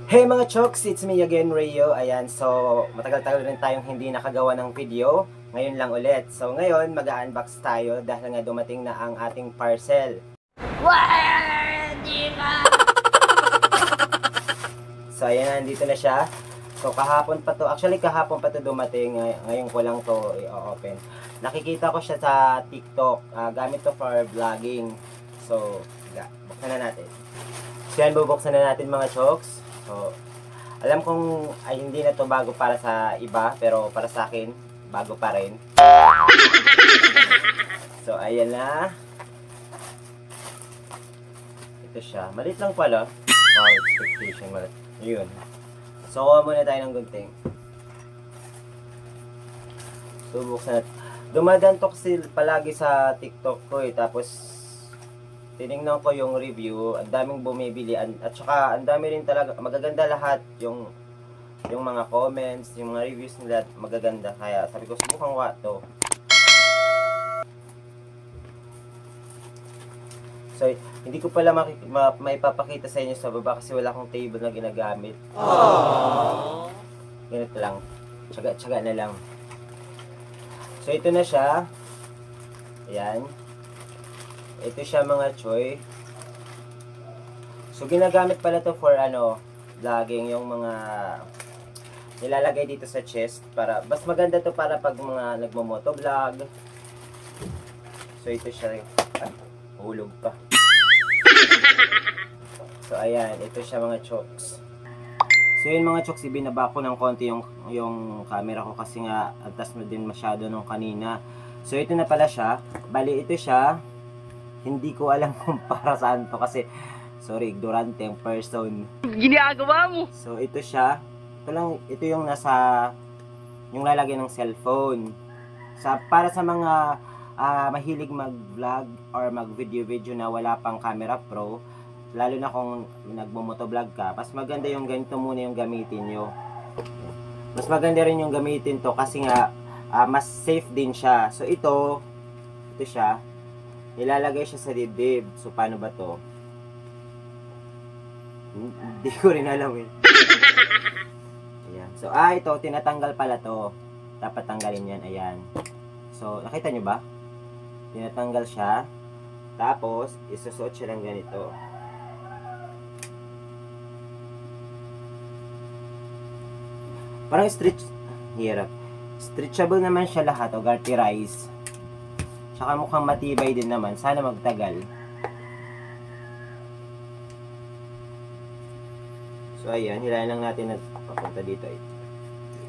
Hey mga chokes, it's me again, Rio. Ayan, so matagal-tagal rin tayong hindi nakagawa ng video. Ngayon lang ulit. So ngayon, mag-unbox tayo dahil nga dumating na ang ating parcel. So ayan, nandito na siya. So kahapon pa to, actually kahapon pa to dumating. Ngayon ko lang to i-open. Nakikita ko siya sa TikTok. Gamit to for vlogging. So, buksan na natin. So yan, bubuksan na natin mga chokes. So, alam kong ay hindi na to bago para sa iba, pero para sa akin, bago pa rin. So, ayan na. Ito siya. Malit lang pala. Wow, expectation malit. Yun. So, kuha muna tayo ng gunting. So, buksan natin. Dumadantok palagi sa TikTok ko eh. Tapos, tinignan ko yung review, ang daming bumibili at saka ang dami rin talaga, magaganda lahat yung mga comments, yung mga reviews nila magaganda. Kaya sabi ko subukan ko to. So hindi ko pala maipapakita sa inyo sa baba kasi wala akong table na ginagamit. Aww. Ganito lang. Tsaga na lang. So ito na siya. Ayan. Ito siya mga choy. So ginagamit pala to for vlogging, yung mga nilalagay dito sa chest para mas maganda to para pag mga nagmo-moto vlog. So ito siya. Hulog pa. So ayan, ito siya mga chokes. So yun mga chokes, ibinaba ko ng konti yung camera ko kasi nga atas na din masyado nung kanina. So ito na pala siya. Bali ito siya. Hindi ko alam kung para saan to kasi sorry, ignorante ang person. Ginagawa mo. So ito siya. Ito yung yung lalagay ng cellphone. Para sa mga mahilig mag-vlog or mag-video na wala pang camera pro, lalo na kung nagmo-motovlog ka, mas maganda yung ganito muna yung gamitin nyo. Mas maganda rin yung gamitin to kasi nga mas safe din siya. So ito siya. Ilalagay siya sa dibdib. So, paano ba to? Hindi ko rin alam eh. Ayan. So, ito, tinatanggal pala to. Dapat tanggalin yan. Ayan. So, nakita nyo ba? Tinatanggal siya. Tapos, isusuot siya ng ganito. Parang hirap. Stretchable naman siya lahat o garterize. Tsaka mukhang matibay din naman. Sana magtagal. So, ayan. Hilahin lang natin na papunta dito.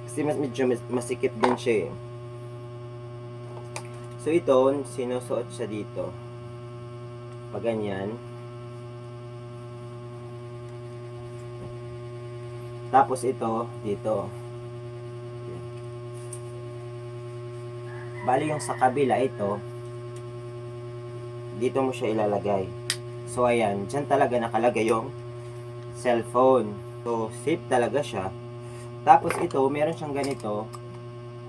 Kasi medyo masikip din siya eh. So, ito, sinusuot siya dito. Pag ganyan. Tapos ito, dito. Bali yung sa kabila, ito. Dito mo siya ilalagay. So ayan, dyan talaga nakalagay yung cellphone. So safe talaga siya. Tapos ito, meron siyang ganito.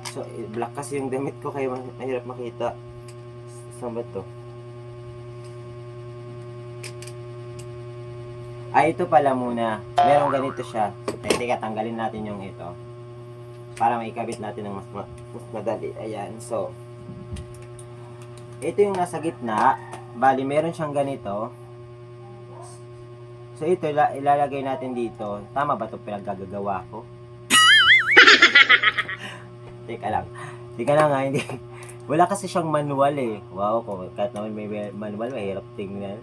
So black kasi yung damit ko kaya mahirap makita. Saan ba to? Ito pala muna. Meron ganito siya. Teka, tanggalin natin yung ito. Para maikabit natin ng mas madali. Ayan, so ito yung nasa gitna. Bali, meron siyang ganito. So, ito, ilalagay natin dito. Tama ba ito pinaggagawa ko? Teka lang. Teka lang nga, hindi. Wala kasi siyang manual eh. Wow, kahit naman may manual, mahirap tingnan.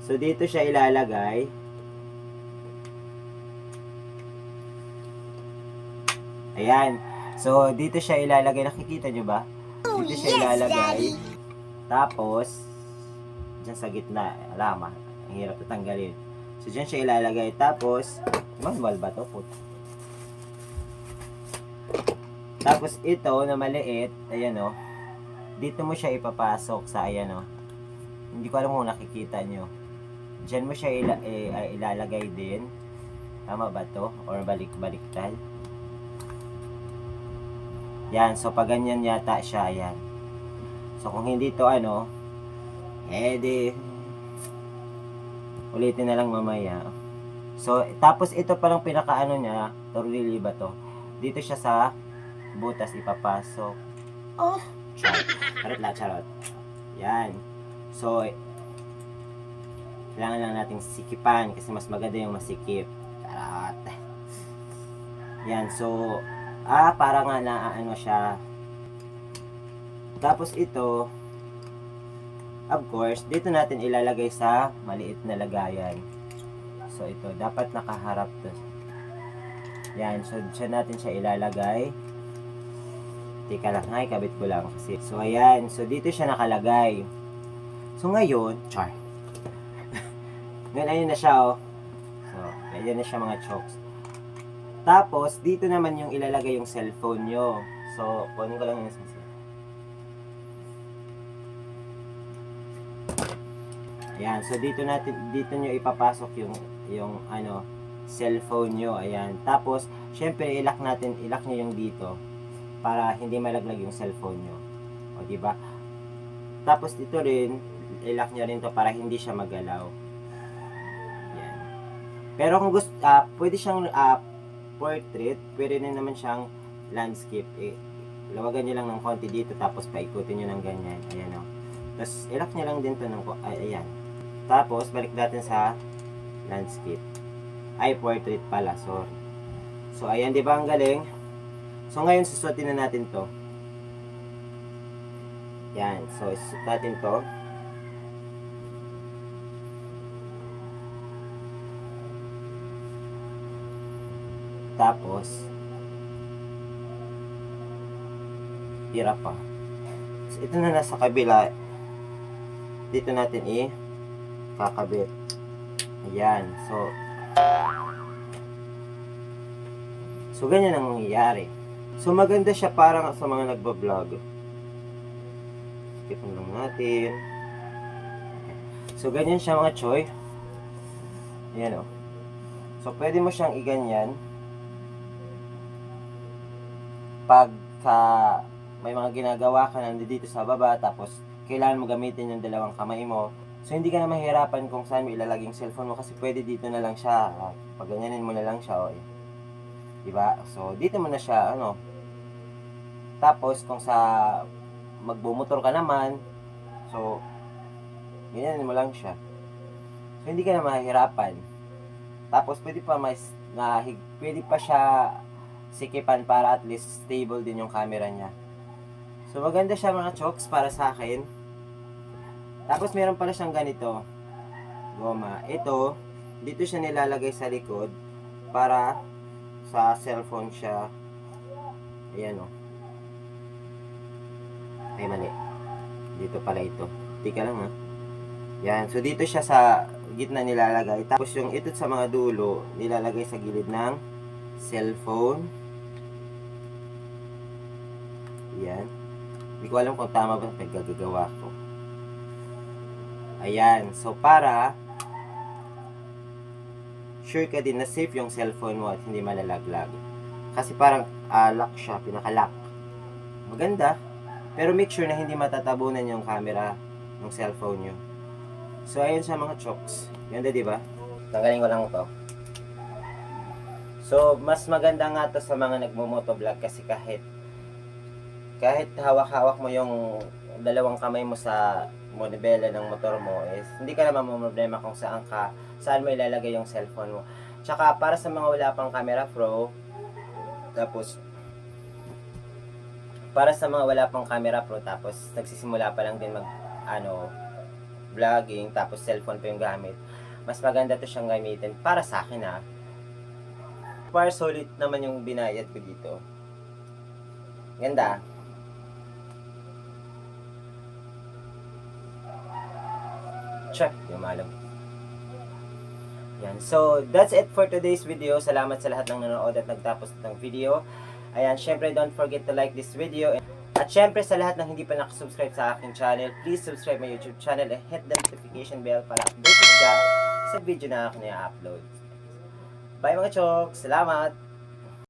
So, dito siya ilalagay. Ayan. So, dito siya ilalagay. Nakikita nyo ba? Dito siya ilalagay. Tapos, dyan sa gitna. Alam, ang hirap tatanggalin. So, dyan siya ilalagay. Tapos, manual ba to? Tapos, ito na maliit. Ayan o. Dito mo siya ipapasok sa ayan o. Hindi ko alam kung nakikita nyo. Dyan mo siya ilalagay din. Tama ba to? Or balik-baliktad? Yan, so pag ganyan yata siya, yan. So kung hindi to di ulitin na lang mamaya. So, tapos ito parang pinakaano niya, tornilyo ba to? Dito siya sa butas ipapasok. Oh! Charot lang, charot. Yan. So, kailangan lang nating sikipan kasi mas maganda yung masikip. Charot. Yan, so, para nga na ano siya. Tapos ito, of course, dito natin ilalagay sa maliit na lagayan. So, ito, dapat nakaharap to. Yan, so, dyan natin siya ilalagay. Teka lang, kabit ko lang kasi. So, ayan. So, dito siya nakalagay. So, ngayon, ngayon, ayun na siya, oh. So, ayan na siya mga chokes. Tapos, dito naman yung ilalagay yung cellphone nyo. So, kunin ko lang yung cellphone. Ayan, so dito nyo ipapasok yung ano, cellphone nyo. Ayan. Tapos, syempre, ilak nyo yung dito para hindi malaglag yung cellphone nyo. O, diba? Tapos, dito rin, ilak nyo rin to para hindi siya magalaw. Ayan. Pero kung gusto, pwede siyang portrait, pwede na naman siyang landscape. Lawagan nyo lang ng konti dito, tapos paikutin nyo ng ganyan. Ayan, o. Tapos, ilak nyo lang din to ng, ayan. Tapos, balik natin sa landscape. Ay, portrait pala, sorry. So, ayan, di ba ang galing? So, ngayon, susuotin na natin to. Yan, so, susuot natin to. Tapos, tira pa. So, ito na nasa kabila. Dito natin kakabit. Ayan. So ganyan ang nangyayari. So maganda siya parang sa mga nagbablog. Skip lang natin. So ganyan siya mga choy. Ayan, o. So pwede mo siyang iganyan. Pagka may mga ginagawa ka nandito sa baba, tapos kailangan mo gamitin yung dalawang kamay mo. So, hindi ka na mahirapan kung saan mo ilalagay yung cellphone mo kasi pwede dito na lang siya. Pag ganyanin mo na lang siya, diba? So, dito mo na siya, Tapos, kung sa magbumotor ka naman, so, ganyanin mo lang siya. So, hindi ka na mahirapan. Tapos, pwede pa siya sikipan para at least stable din yung camera niya. So, maganda siya mga chokes para sa akin. Tapos meron pala siyang ganito, goma. Ito, dito siya nilalagay sa likod para sa cellphone siya. Ayan, o. Ay, mali. Dito pala ito. Tika lang, ha. Yan. So, dito siya sa gitna nilalagay. Tapos yung ito sa mga dulo, nilalagay sa gilid ng cellphone. Yan. Hindi ko alam kung tama ba pagkagagawa ko. Ayan. So, para sure ka din na safe yung cellphone mo at hindi malalaglag. Kasi parang lock siya, pinaka-lock. Maganda. Pero make sure na hindi matatabunan yung camera ng cellphone nyo. So, ayun sa mga chokes. Ganda, di ba? Tanggalin ko lang to. So, mas maganda nga to sa mga nagmo-motovlog kasi kahit hawak-hawak mo yung dalawang kamay mo sa manibela ng motor mo hindi ka naman problema kung saan mo ilalagay yung cellphone mo. Tsaka para sa mga wala pang camera pro, tapos nagsisimula pa lang din vlogging, tapos cellphone pa yung gamit, mas maganda to siyang gamitin para sa akin, Par solid naman yung binayad ko dito. Ganda. Check yung malam. Yan. So, that's it for today's video. Salamat sa lahat ng nanonood at nagtapos ng video. Ayan, syempre don't forget to like this video. At syempre sa lahat ng hindi pa nakasubscribe sa aking channel, please subscribe my YouTube channel and hit the notification bell para updated ka sa video na ako na i-upload. Bye mga chok! Salamat!